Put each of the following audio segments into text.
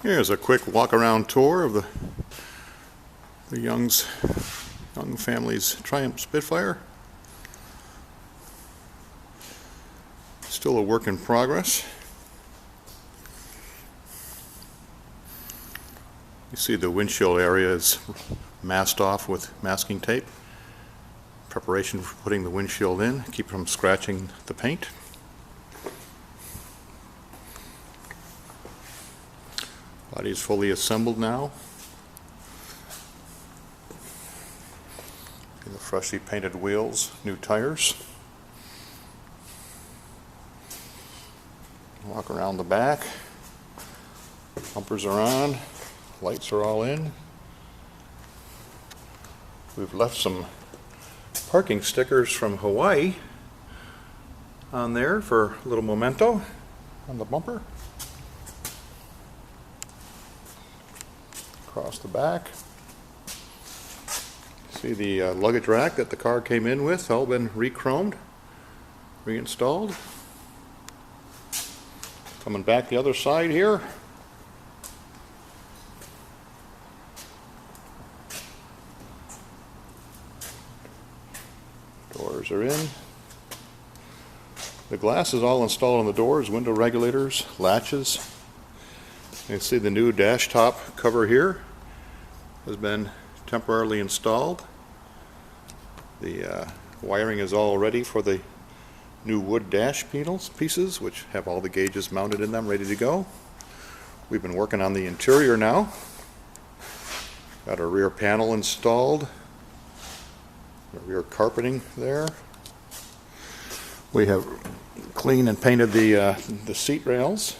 Here's a quick walk-around tour of the Young family's Triumph Spitfire. Still a work in progress. You see the windshield area is masked off with masking tape. Preparation for putting the windshield in, keep from scratching the paint. Body is fully assembled now. The freshly painted wheels, new tires. Walk around the back. Bumpers are on. Lights are all in. We've left some parking stickers from Hawaii on there for a little memento on the bumper. Across the back. See the luggage rack that the car came in with, all been re-chromed, reinstalled. Coming back the other side here. Doors are in. The glass is all installed on the doors, window regulators, latches. You can see the new dash top cover here has been temporarily installed. The wiring is all ready for the new wood dash pieces, which have all the gauges mounted in them, ready to go. We've been working on the interior now. Got a rear panel installed. Rear carpeting there. We have cleaned and painted the seat rails.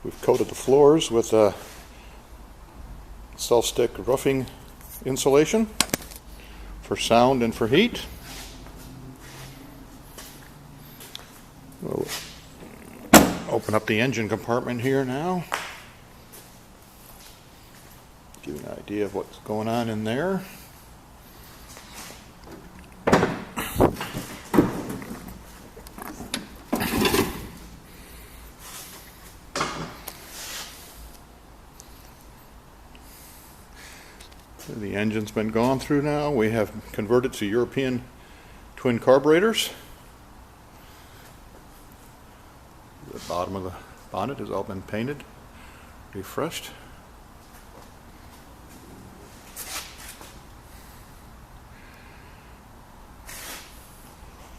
We've coated the floors with self-stick roofing insulation for sound and for heat. We'll open up the engine compartment here now. Give you an idea of what's going on in there. The engine's been gone through now. We have converted to European twin carburetors. The bottom of the bonnet has all been painted, refreshed.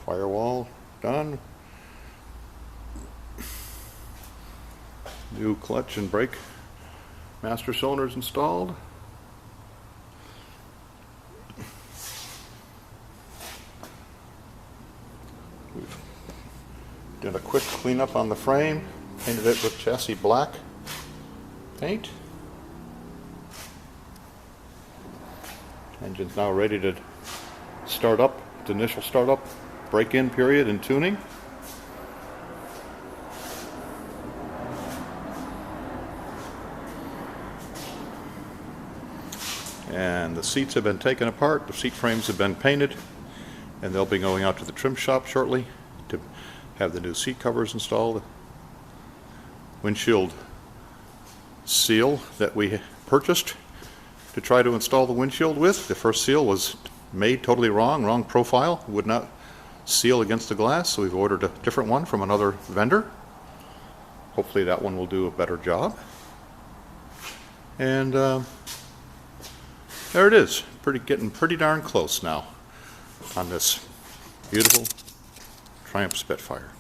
Firewall done. New clutch and brake master cylinders installed. We've done a quick cleanup on the frame, painted it with chassis black paint. Engine's now ready to start up, the initial startup, break-in period and tuning. And the seats have been taken apart, the seat frames have been painted, and they'll be going out to the trim shop shortly to have the new seat covers installed. Windshield seal that we purchased to try to install the windshield with. The first seal was made totally wrong profile, would not seal against the glass, so we've ordered a different one from another vendor. Hopefully that one will do a better job. And there it is, getting pretty darn close now on this beautiful Triumph Spitfire.